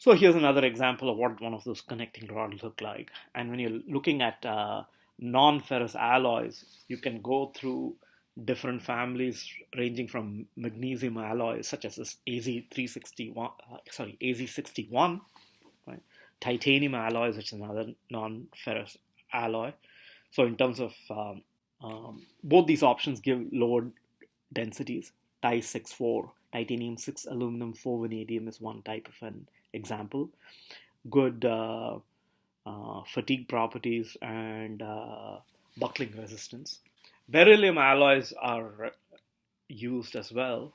So here's another example of what one of those connecting rods look like. And when you're looking at non-ferrous alloys, you can go through different families ranging from magnesium alloys such as this AZ61, right? Titanium alloys, which is another non-ferrous alloy. So in terms of both these options give lower densities. Ti 6,4, titanium 6, aluminum 4, vanadium is one type of an example. Good fatigue properties and buckling resistance. Beryllium alloys are used as well,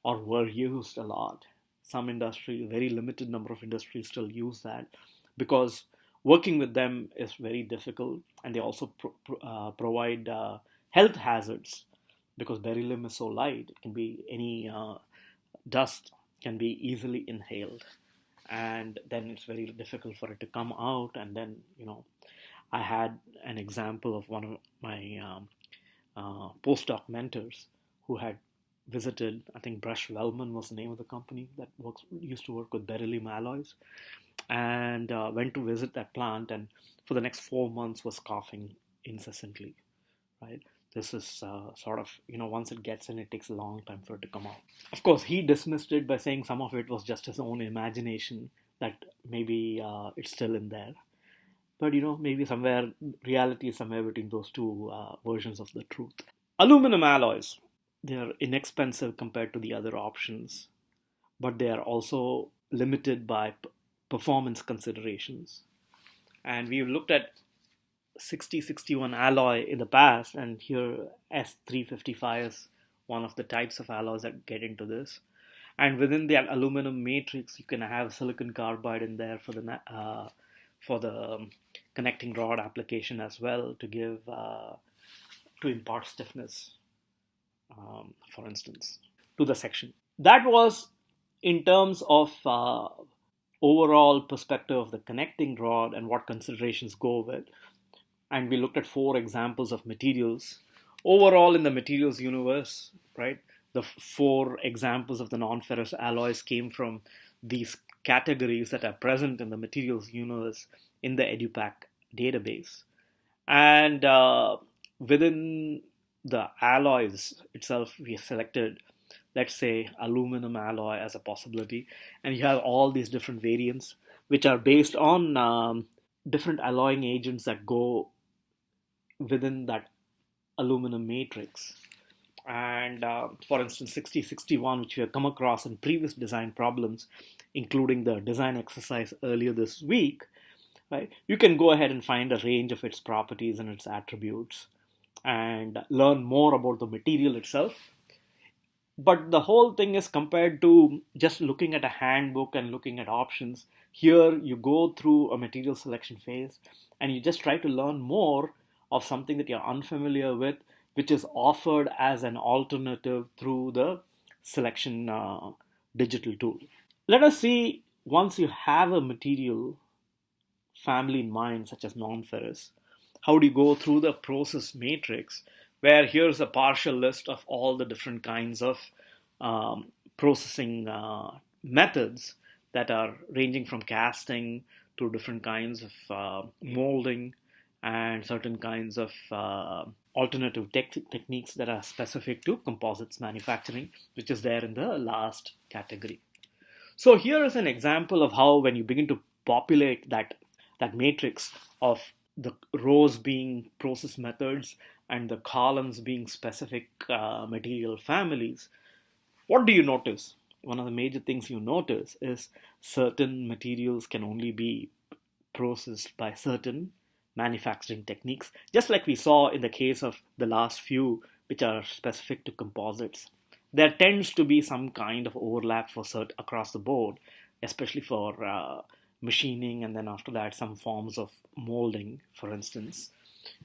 or were used a lot. Some industry, very limited number of industries still use that because working with them is very difficult, and they also provide health hazards because beryllium is so light. It can be any dust can be easily inhaled, and then it's very difficult for it to come out. And then I had an example of one of my postdoc mentors who had visited, I think Brush Wellman was the name of the company that used to work with beryllium alloys, and went to visit that plant, and for the next 4 months was coughing incessantly, right? This is sort of, once it gets in, it takes a long time for it to come out. Of course, he dismissed it by saying some of it was just his own imagination, that maybe it's still in there. But, maybe reality is somewhere between those two versions of the truth. Aluminum alloys, they are inexpensive compared to the other options, but they are also limited by performance considerations. And we've looked at 6061 alloy in the past, and here S355 is one of the types of alloys that get into this. And within the aluminum matrix, you can have silicon carbide in there for the connecting rod application as well, to impart stiffness, for instance, to the section. That was in terms of overall perspective of the connecting rod and what considerations go with. And we looked at 4 examples of materials. Overall, in the materials universe, right, the 4 examples of the non-ferrous alloys came from these categories that are present in the materials universe in the EduPack database. And within the alloys itself, we selected, let's say, aluminum alloy as a possibility. And you have all these different variants, which are based on different alloying agents that go within that aluminum matrix. And for instance, 6061, which we have come across in previous design problems, including the design exercise earlier this week, right? You can go ahead and find a range of its properties and its attributes and learn more about the material itself. But the whole thing is compared to just looking at a handbook and looking at options. Here you go through a material selection phase and you just try to learn more of something that you're unfamiliar with, which is offered as an alternative through the selection digital tool. Let us see, once you have a material family in mind, such as non-ferrous, how do you go through the process matrix, where here's a partial list of all the different kinds of processing methods that are ranging from casting to different kinds of molding and certain kinds of alternative techniques that are specific to composites manufacturing, which is there in the last category. So here is an example of how, when you begin to populate that matrix of the rows being process methods and the columns being specific material families, what do you notice? One of the major things you notice is certain materials can only be processed by certain manufacturing techniques, just like we saw in the case of the last few, which are specific to composites. There tends to be some kind of overlap across the board, especially for machining, and then after that some forms of molding. For instance,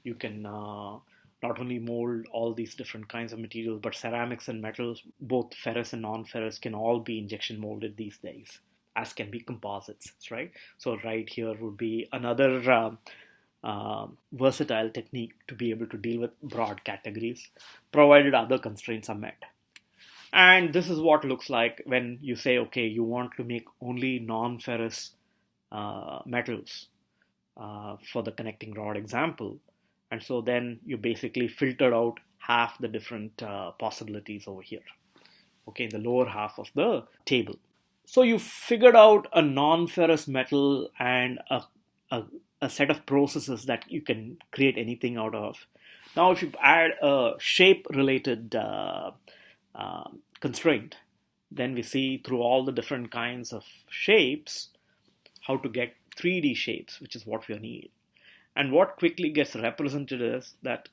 you can not only mold all these different kinds of materials, but ceramics and metals, both ferrous and non-ferrous, can all be injection molded these days, as can be composites, right? So right here would be another versatile technique to be able to deal with broad categories, provided other constraints are met. And this is what looks like when you say, okay, you want to make only non-ferrous metals for the connecting rod example. And so then you basically filtered out half the different possibilities over here, okay, in the lower half of the table. So you figured out a non-ferrous metal and a, a set of processes that you can create anything out of. Now, if you add a shape-related constraint, then we see through all the different kinds of shapes how to get 3D shapes, which is what we need. And what quickly gets represented is that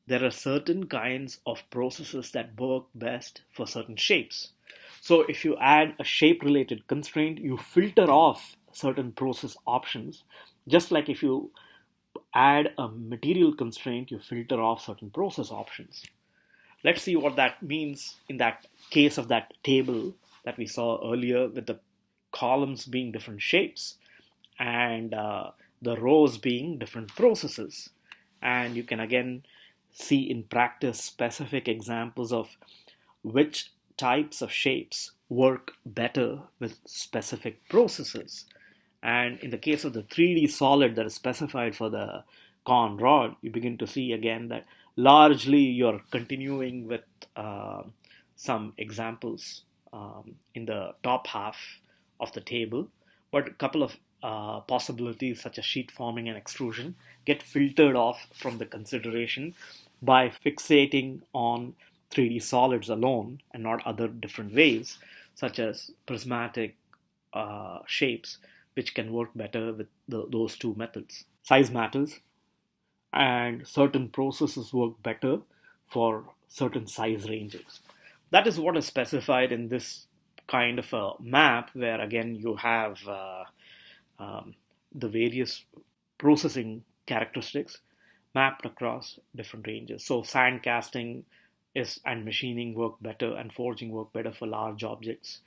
there are certain kinds of processes that work best for certain shapes. So if you add a shape-related constraint, you filter off certain process options, just like if you add a material constraint, you filter off certain process options. Let's see what that means in that case of that table that we saw earlier, with the columns being different shapes and the rows being different processes. And you can again see in practice specific examples of which types of shapes work better with specific processes. And in the case of the 3D solid that is specified for the con rod, you begin to see again that largely you're continuing with some examples in the top half of the table, but a couple of possibilities such as sheet forming and extrusion get filtered off from the consideration by fixating on 3D solids alone and not other different ways, such as prismatic shapes, which can work better with those two methods. Size matters, and certain processes work better for certain size ranges. That is what is specified in this kind of a map, where again you have the various processing characteristics mapped across different ranges. So sand casting and machining work better, and forging work better for large objects.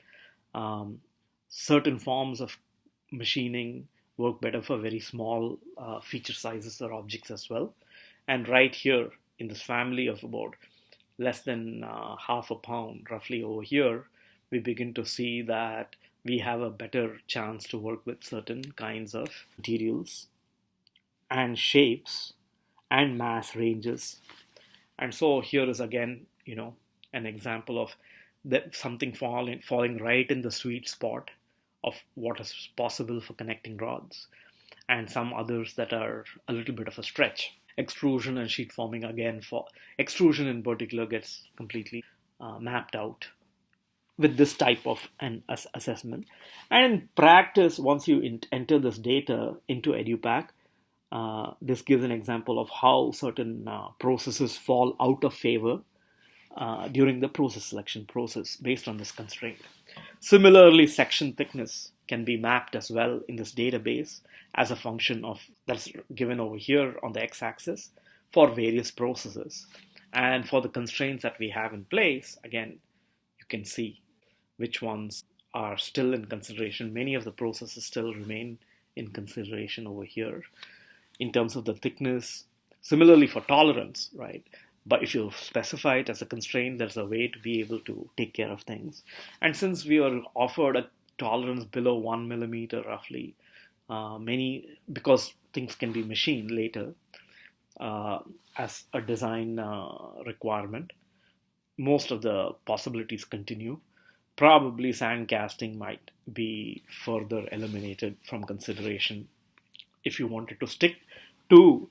Certain forms of machining work better for very small feature sizes or objects as well. And right here in this family of about less than half a pound, roughly over here, we begin to see that we have a better chance to work with certain kinds of materials and shapes and mass ranges. And so here is again, an example of something falling right in the sweet spot of what is possible for connecting rods, and some others that are a little bit of a stretch. Extrusion and sheet forming, again, for extrusion in particular, gets completely mapped out with this type of an assessment. And in practice, once you enter this data into EduPack, this gives an example of how certain processes fall out of favor during the process selection process based on this constraint. Similarly, section thickness can be mapped as well in this database as a function of that's given over here on the x-axis for various processes. And for the constraints that we have in place, again, you can see which ones are still in consideration. Many of the processes still remain in consideration over here in terms of the thickness. Similarly for tolerance, right? But if you specify it as a constraint, there's a way to be able to take care of things. And since we are offered a tolerance below 1 millimeter roughly, because things can be machined later as a design requirement, most of the possibilities continue. Probably sand casting might be further eliminated from consideration if you wanted to stick to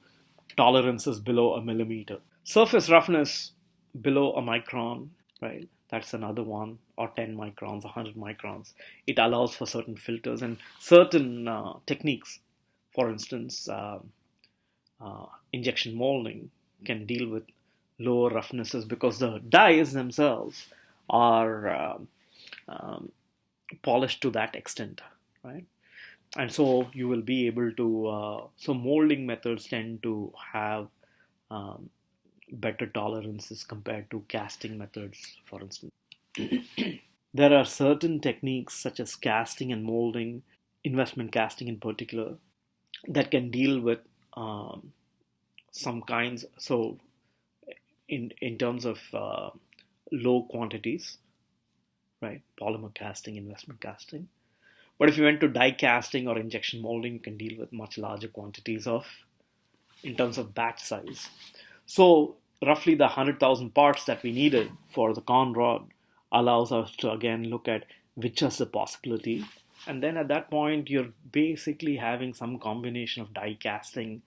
tolerances below a millimeter. Surface roughness below a micron, right? That's another one, or 10 microns, 100 microns. It allows for certain filters and certain techniques. For instance, injection molding can deal with lower roughnesses because the dies themselves are polished to that extent, right? And so you will be able to, so molding methods tend to have better tolerances compared to casting methods, for instance. There are certain techniques such as casting and molding, investment casting in particular, that can deal with some kinds. So in terms of low quantities, right? Polymer casting, investment casting. But if you went to die casting or injection molding, you can deal with much larger quantities in terms of batch size. So roughly the 100,000 parts that we needed for the con rod allows us to again look at which is the possibility. And then at that point, you're basically having some combination of die casting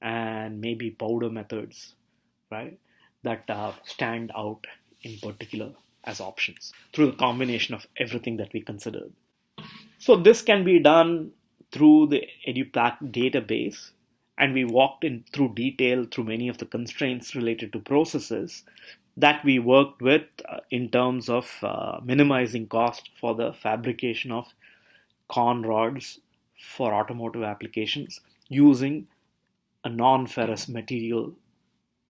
and maybe powder methods, right, that stand out in particular as options through the combination of everything that we considered. So this can be done through the EduPlac database, and we walked in through detail through many of the constraints related to processes that we worked with in terms of minimizing cost for the fabrication of con rods for automotive applications using a non-ferrous material